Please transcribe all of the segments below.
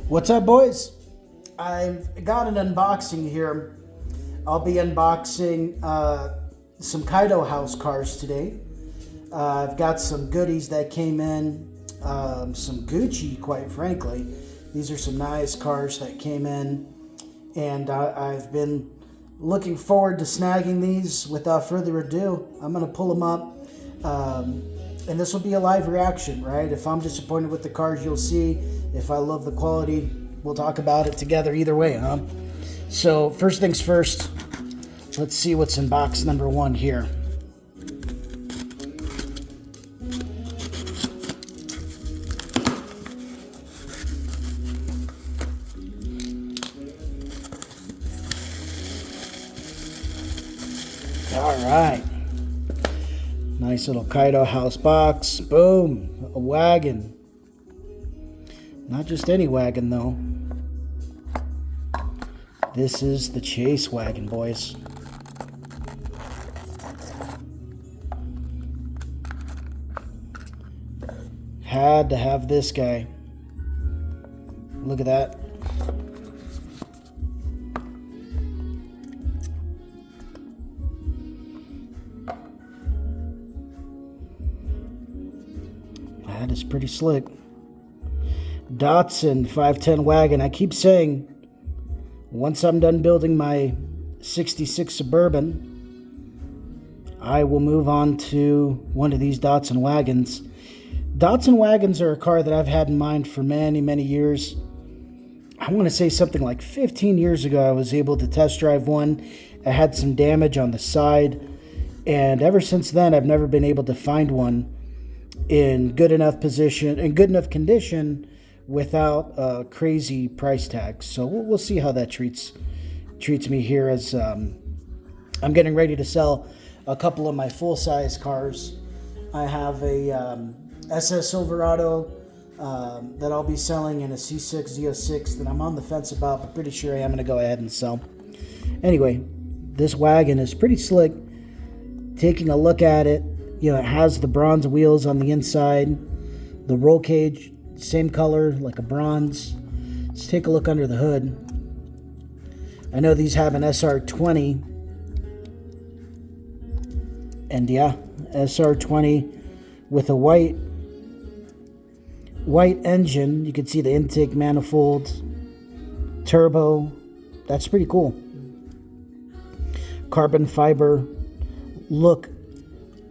What's up, boys? I've got an unboxing here. I'll be unboxing some Kaido house cars today. I've got some goodies that came in, some Gucci, quite frankly. These are some nice cars that came in, and I've been looking forward to snagging these. Without further ado, I'm going to pull them up, and this will be a live reaction, right? If I'm disappointed with the cars, you'll see. If I love the quality, we'll talk about it together either way, huh? So first things first, let's see what's in box number one here. All right. Nice little Kaido house box. Boom. A wagon. Not just any wagon, though. This is the Chase wagon, boys. Had to have this guy. Look at that. That is pretty slick. Datsun 510 wagon. I keep saying, once I'm done building my 66 Suburban, I will move on to one of these Datsun wagons. Datsun wagons are a car that I've had in mind for many, many years. I want to say something like 15 years ago, I was able to test drive one. I had some damage on the side, and ever since then, I've never been able to find one in good enough position, in good enough condition, without a crazy price tag. So we'll see how that treats me here as I'm getting ready to sell a couple of my full-size cars. I have a SS Silverado that I'll be selling, and a C6 Z06 that I'm on the fence about, but pretty sure I am going to go ahead and sell. Anyway, this wagon is pretty slick. Taking a look at it, you know, it has the bronze wheels on the inside, the roll cage, same color, like a bronze. Let's take a look under the hood. I know these have an SR20. And yeah, SR20 with a white engine. You can see the intake manifold, turbo. That's pretty cool. Carbon fiber look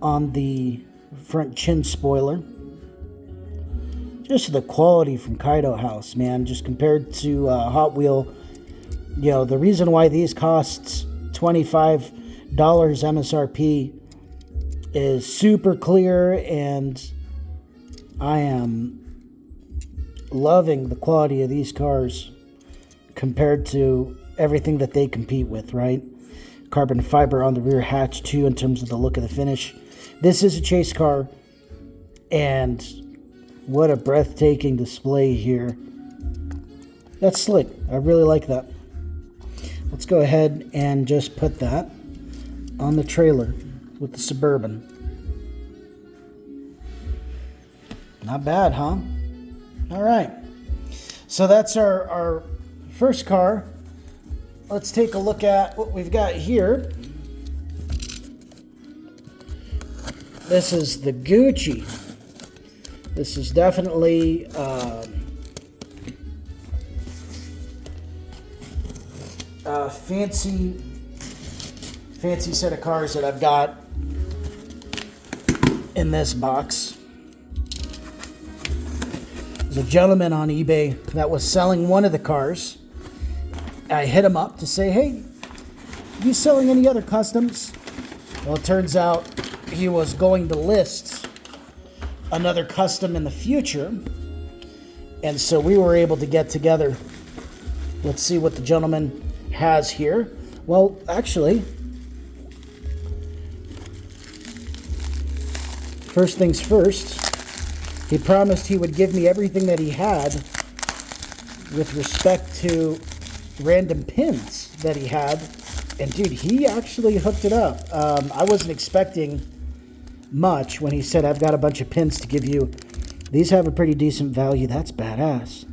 on the front chin spoiler. Just the quality from Kaido House, man, just compared to Hot Wheel. You know, the reason why these costs $25 MSRP is super clear, and I am loving the quality of these cars compared to everything that they compete with, right? Carbon fiber on the rear hatch, too, in terms of the look of the finish. This is a chase car, and what a breathtaking display here. That's slick. I really like that. Let's go ahead and just put that on the trailer with the Suburban. Not bad, huh? All right. So that's our first car. Let's take a look at what we've got here. This is the Gucci. This is definitely a fancy set of cars that I've got in this box. There's a gentleman on eBay that was selling one of the cars. I hit him up to say, hey, you selling any other customs? Well, it turns out he was going to list another custom in the future, and so we were able to get together. Let's see what the gentleman has here. Well, actually, first things first, he promised he would give me everything that he had with respect to random pins that he had, and dude, he actually hooked it up. I wasn't expecting much when he said, I've got a bunch of pins to give you. These have a pretty decent value. That's badass.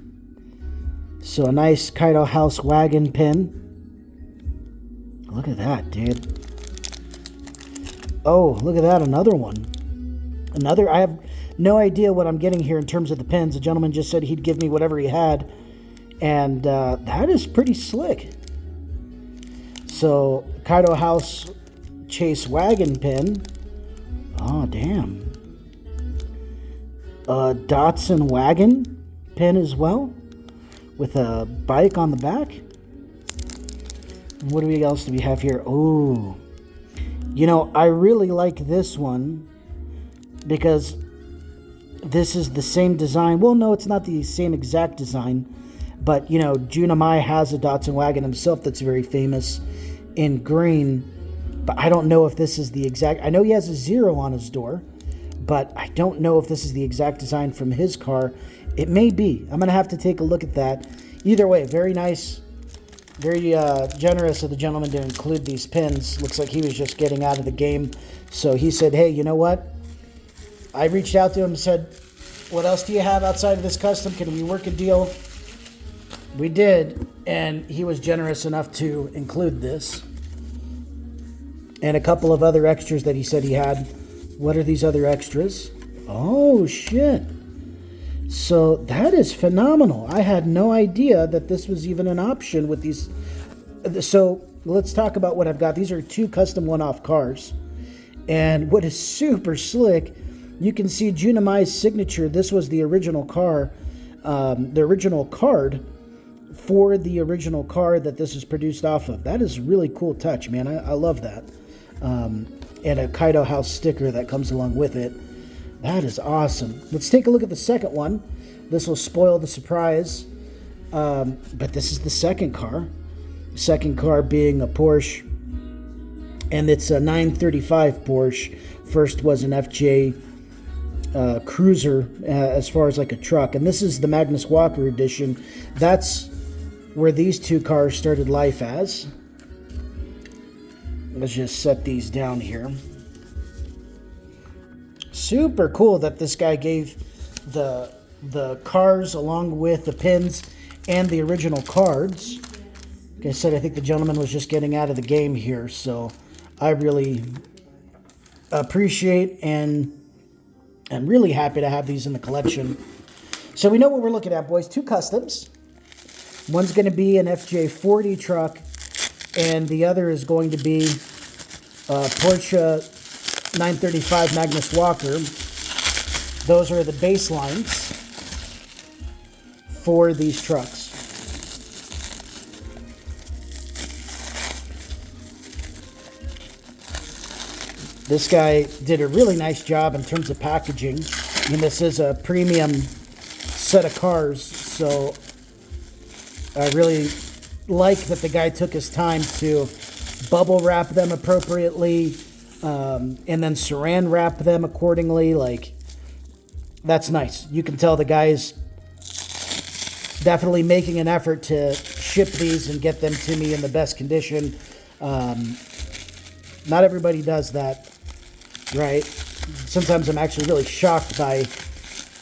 So a nice Kaido House wagon pin. Look at that, dude. Oh, look at that, another one. I have no idea what I'm getting here in terms of the pins. The gentleman just said he'd give me whatever he had. And that is pretty slick. So, Kaido House Chase wagon pin. Oh, damn. A Datsun wagon pin as well, with a bike on the back. And what else do we have here? Oh, you know, I really like this one because this is the same design. Well, no, it's not the same exact design, but you know, Junamai has a Datsun wagon himself that's very famous in green. But I don't know if this is the exact. I know he has a 0 on his door, but I don't know if this is the exact design from his car. It may be. I'm going to have to take a look at that. Either way, very nice, very generous of the gentleman to include these pins. Looks like he was just getting out of the game. So he said, hey, you know what? I reached out to him and said, what else do you have outside of this custom? Can we work a deal? We did, and he was generous enough to include this. And a couple of other extras that he said he had. What are these other extras? Oh, shit. So that is phenomenal. I had no idea that this was even an option with these. So let's talk about what I've got. These are 2 custom one-off cars. And what is super slick, you can see Junamai's signature. This was the original car, the original card for the original car that this is produced off of. That is a really cool touch, man. I love that. And a Kaido House sticker that comes along with it. That is awesome. Let's take a look at the second one. This will spoil the surprise. But this is the second car. Second car being a Porche. And it's a 935 Porsche. First was an FJ Cruiser as far as like a truck. And this is the Magnus Walker edition. That's where these 2 cars started life as. Let's just set these down here. Super cool that this guy gave the cars along with the pins and the original cards. Like I said, I think the gentleman was just getting out of the game here, so I really appreciate and I'm really happy to have these in the collection. So we know what we're looking at, boys. 2 customs. One's going to be an FJ40 truck, and the other is going to be a Porsche 935 Magnus Walker. Those are the baselines for these trucks. This guy did a really nice job in terms of packaging. I mean, this is a premium set of cars, so I really like that the guy took his time to bubble wrap them appropriately, and then saran wrap them accordingly. Like, that's nice. You can tell the guy's definitely making an effort to ship these and get them to me in the best condition. Not everybody does that, right? Sometimes I'm actually really shocked by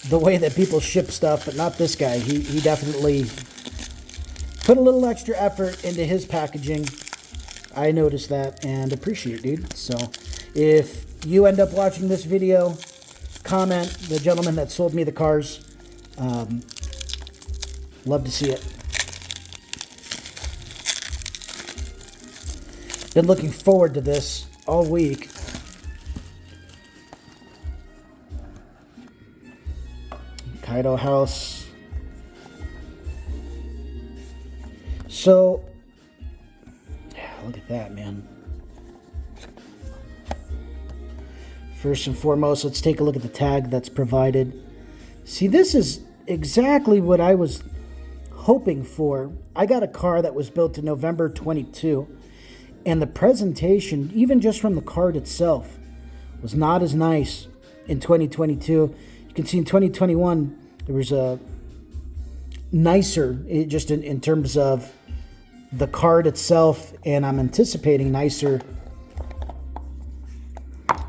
the way that people ship stuff, but not this guy. He definitely put a little extra effort into his packaging. I noticed that and appreciate it, dude. So if you end up watching this video, comment the gentleman that sold me the cars. Love to see it. Been looking forward to this all week. Kaido House. So, yeah, look at that, man. First and foremost, let's take a look at the tag that's provided. See, this is exactly what I was hoping for. I got a car that was built in November 22, and the presentation, even just from the card itself, was not as nice in 2022. You can see in 2021, there was a nicer, just in terms of the card itself, and I'm anticipating nicer.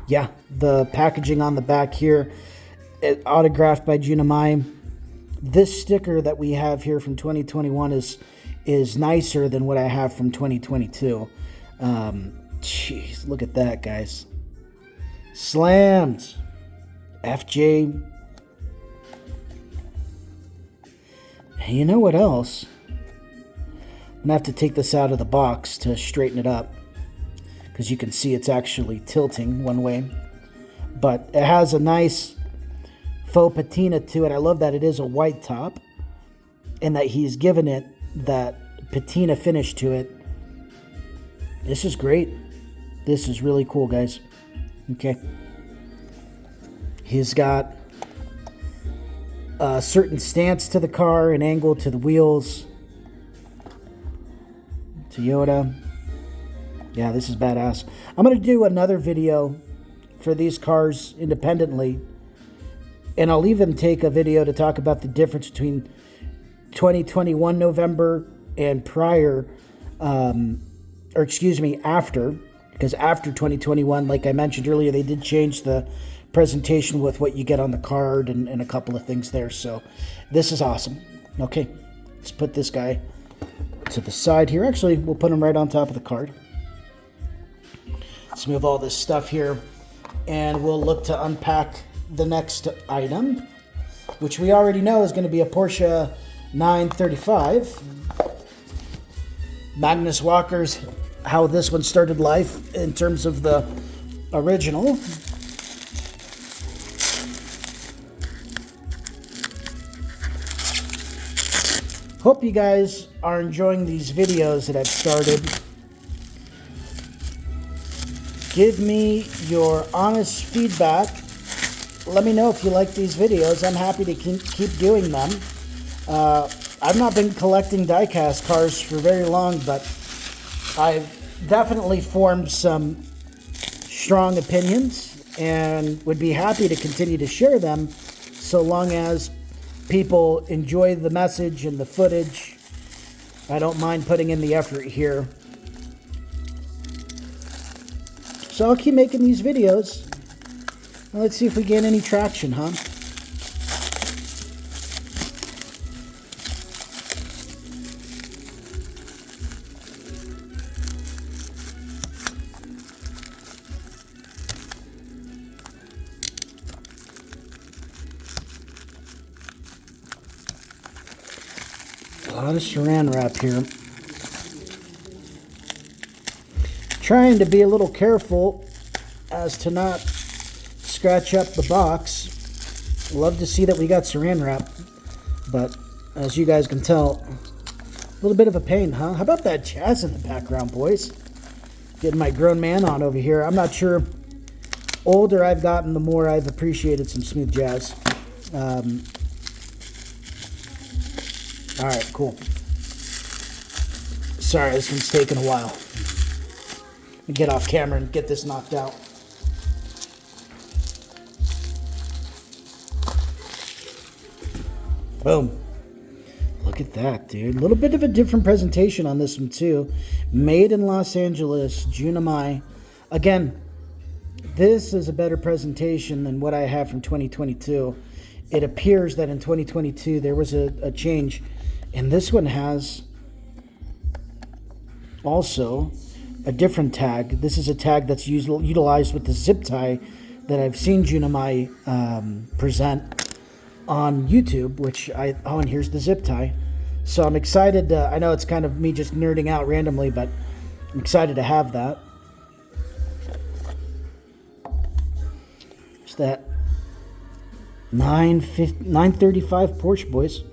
Yeah, the packaging on the back here, autographed by Junamai. this sticker that we have here from 2021 is nicer than what I have from 2022. Jeez, look at that, guys. Slammed. FJ. And you know what else? I'm gonna have to take this out of the box to straighten it up, because you can see it's actually tilting one way. But it has a nice faux patina to it. I love that it is a white top and that he's given it that patina finish to it. This is great. This is really cool, guys. Okay. He's got a certain stance to the car, an angle to the wheels. Toyota. Yeah, this is badass. I'm going to do another video for these cars independently, and I'll even take a video to talk about the difference between 2021 November and prior, or excuse me, after, because after 2021, like I mentioned earlier, they did change the presentation with what you get on the card and a couple of things there. So this is awesome. Okay, let's put this guy to the side here. Actually, we'll put him right on top of the card. Let's move all this stuff here, and we'll look to unpack the next item, which we already know is going to be a Porsche 935. Magnus Walker's how this one started life in terms of the original. Hope you guys are enjoying these videos that I've started. Give me your honest feedback. Let me know if you like these videos. I'm happy to keep doing them. I've not been collecting diecast cars for very long, but I've definitely formed some strong opinions and would be happy to continue to share them so long as people enjoy the message and the footage. I don't mind putting in the effort here. So I'll keep making these videos. Well, let's see if we gain any traction, huh? A lot of saran wrap here. Trying to be a little careful as to not scratch up the box. Love to see that we got saran wrap, but as you guys can tell, a little bit of a pain, huh? How about that jazz in the background, boys? Getting my grown man on over here. I'm not sure. Older I've gotten, the more I've appreciated some smooth jazz. All right, cool. Sorry, this one's taking a while. Let me get off camera and get this knocked out. Boom. Look at that, dude. A little bit of a different presentation on this one, too. Made in Los Angeles, Junimai. Again, this is a better presentation than what I have from 2022. It appears that in 2022 there was a change. And this one has also a different tag. This is a tag that's utilized with the zip tie that I've seen Junimai present on YouTube, oh, and here's the zip tie. So I'm excited. I know it's kind of me just nerding out randomly, but I'm excited to have that. It's that 935 Porsche, boys.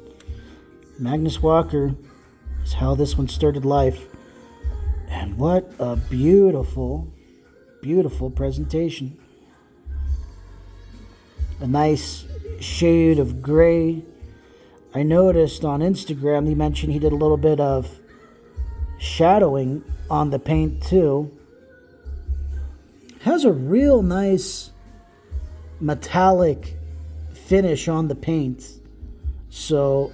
Magnus Walker is how this one started life. And what a beautiful, beautiful presentation. A nice shade of gray. I noticed on Instagram he mentioned he did a little bit of shadowing on the paint too. Has a real nice metallic finish on the paint. So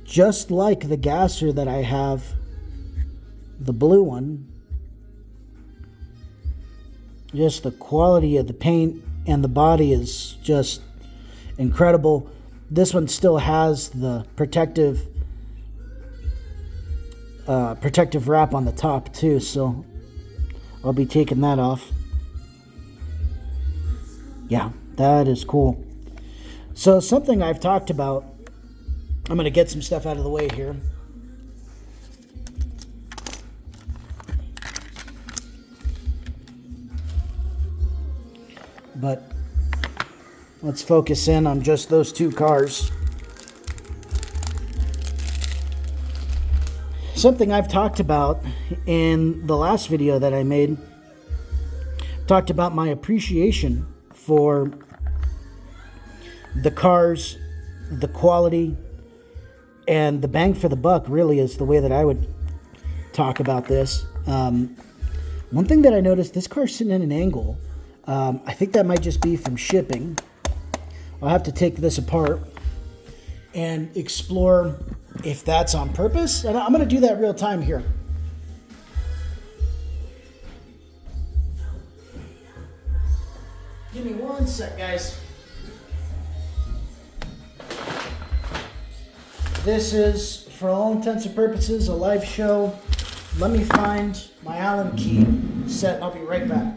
just like the gasser that I have, the blue one, just the quality of the paint and the body is just incredible. This one still has the protective wrap on the top too, so I'll be taking that off. Yeah, that is cool. So something I've talked about, I'm going to get some stuff out of the way here. But let's focus in on just those two cars. Something I've talked about in the last video that I made, talked about my appreciation for the cars, the quality, and the bang for the buck really is the way that I would talk about this. One thing that I noticed, this car's sitting in an angle. I think that might just be from shipping. I'll have to take this apart and explore if that's on purpose. And I'm going to do that real time here. Give me one sec, guys. This is, for all intents and purposes, a live show. Let me find my Allen key set and I'll be right back.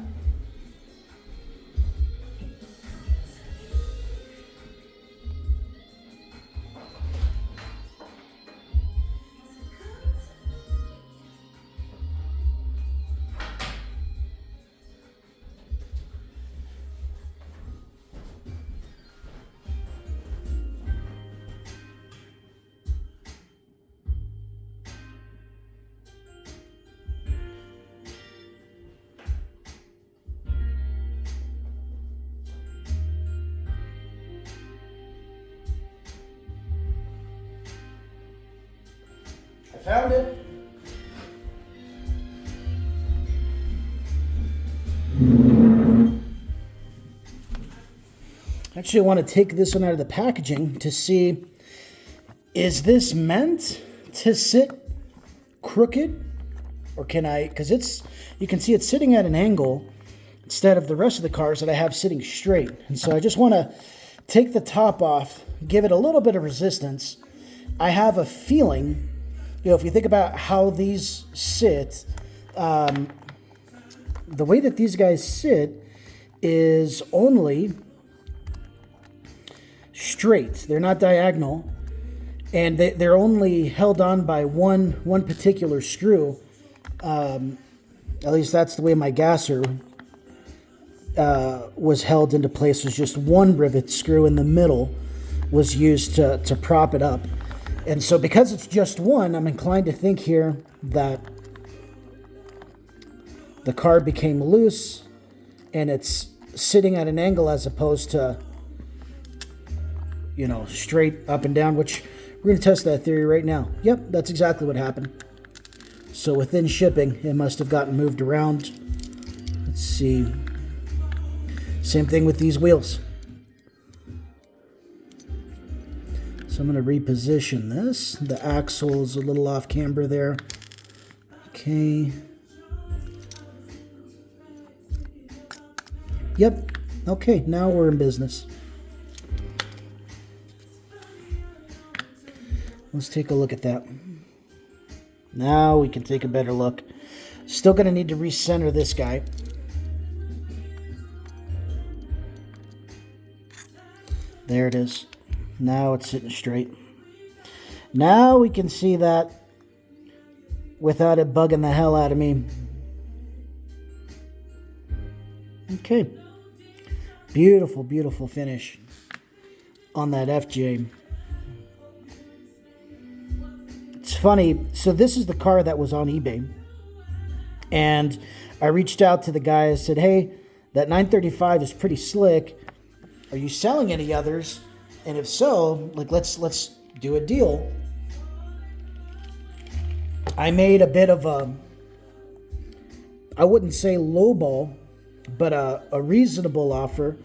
Found it. Actually, I want to take this one out of the packaging to see, is this meant to sit crooked? Or can I, because you can see it's sitting at an angle instead of the rest of the cars that I have sitting straight. And so I just want to take the top off, give it a little bit of resistance. I have a feeling, if you think about how these sit, the way that these guys sit is only straight. They're not diagonal, and they're only held on by one particular screw. At least that's the way my gasser was held into place. Was just one rivet screw in the middle was used to prop it up. And so because it's just one, I'm inclined to think here that the car became loose and it's sitting at an angle as opposed to, straight up and down, which we're going to test that theory right now. Yep, that's exactly what happened. So within shipping, it must have gotten moved around. Let's see. Same thing with these wheels. So I'm going to reposition this. The axle is a little off camber there. Okay. Yep. Okay, now we're in business. Let's take a look at that. Now we can take a better look. Still going to need to recenter this guy. There it is. Now it's sitting straight. Now we can see that without it bugging the hell out of me. Okay. Beautiful, beautiful finish on that FJ. It's funny. So this is the car that was on eBay. And I reached out to the guy. I said, hey, that 935 is pretty slick. Are you selling any others? And if so, let's do a deal. I made a bit of a, I wouldn't say lowball, but a reasonable offer,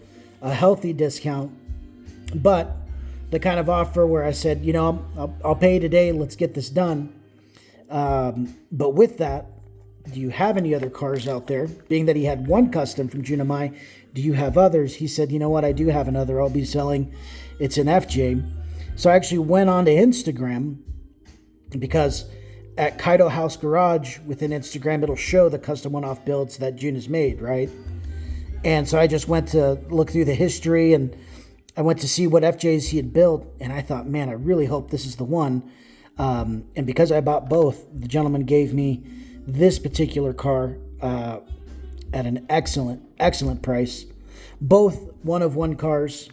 a healthy discount, but the kind of offer where I said, I'll pay today, let's get this done. But with that, do you have any other cars out there? Being that he had one custom from Junamai, do you have others? He said, you know what, I do have another I'll be selling. It's an FJ. So I actually went on to Instagram, because at Kaido House Garage within Instagram, it'll show the custom one-off builds that Jun has made, right? And so I just went to look through the history, and I went to see what FJs he had built, and I thought, man, I really hope this is the one. And because I bought both, the gentleman gave me this particular car at an excellent price. Both one-of-one cars,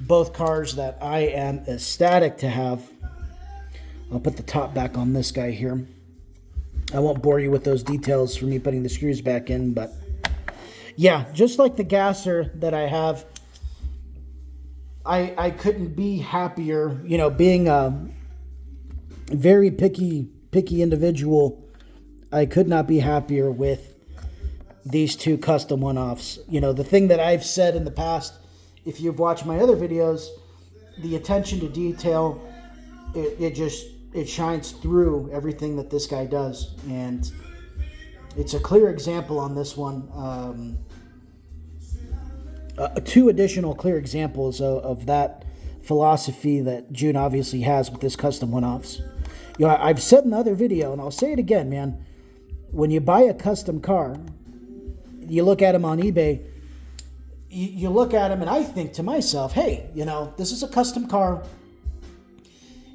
both cars that I am ecstatic to have. I'll put the top back on this guy here. I won't bore you with those details for me putting the screws back in, but yeah, just like the gasser that I have, I couldn't be happier, you know, being a very picky individual. I could not be happier with these two custom one-offs. You know, the thing that I've said in the past, if you've watched my other videos, the attention to detail, it shines through everything that this guy does. And it's a clear example on this one. Two additional clear examples of that philosophy that Jun obviously has with his custom one-offs. You know, I've said in the other video, and I'll say it again, man, when you buy a custom car, you look at them on eBay, you look at them, and I think to myself, hey, you know, this is a custom car.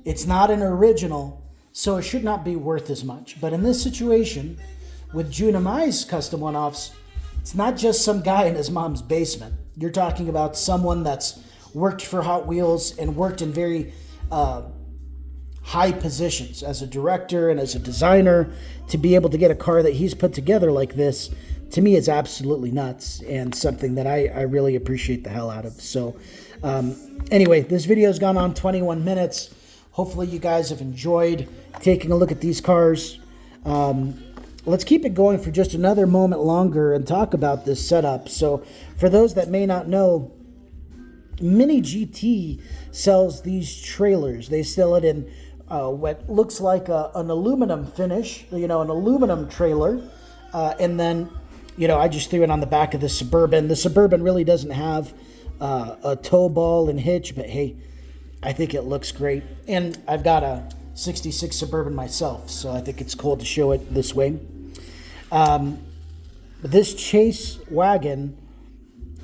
It's not an original, so it should not be worth as much. But in this situation, with Jun Amai's custom one-offs, it's not just some guy in his mom's basement. You're talking about someone that's worked for Hot Wheels and worked in very high positions as a director and as a designer. To be able to get a car that he's put together like this, to me, is absolutely nuts, and something that I really appreciate the hell out of. So anyway, this video's gone on 21 minutes. Hopefully you guys have enjoyed taking a look at these cars. Let's keep it going for just another moment longer and talk about this setup. So for those that may not know, Mini GT sells these trailers. They sell it in what looks like an aluminum finish, you know, an aluminum trailer. And then, you know, I just threw it on the back of the Suburban. The Suburban really doesn't have a tow ball and hitch, but hey, I think it looks great. And I've got a 66 Suburban myself, so I think it's cool to show it this way. This chase wagon,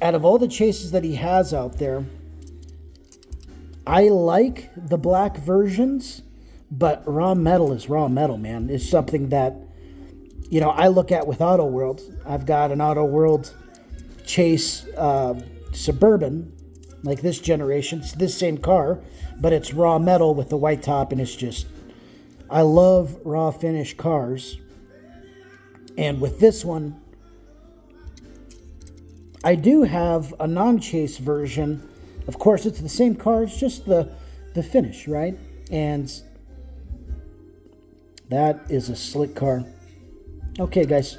out of all the chases that he has out there, I like the black versions, but raw metal is raw metal, man. It's something that, you know, I look at with Auto World. I've got an Auto World Chase Suburban, like this generation. It's this same car, but it's raw metal with the white top, and it's just, I love raw finish cars. And with this one, I do have a non-chase version. Of course, it's the same car, it's just the finish, right? And that is a slick car. Okay, guys,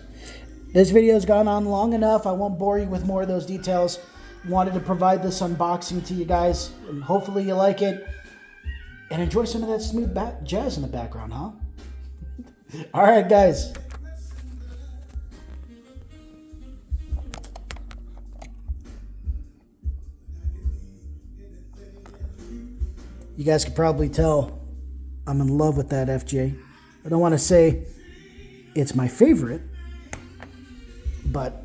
this video's gone on long enough. I won't bore you with more of those details. Wanted to provide this unboxing to you guys, and hopefully you like it and enjoy some of that smooth jazz in the background, huh? All right, guys. You guys can probably tell I'm in love with that FJ. I don't want to say it's my favorite, but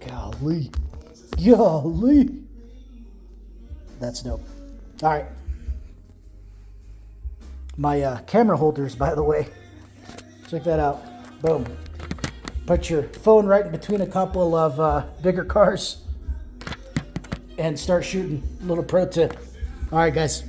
golly, that's dope. All right. My camera holders, by the way, check that out. Boom. Put your phone right in between a couple of bigger cars and start shooting. Little pro tip. All right, guys.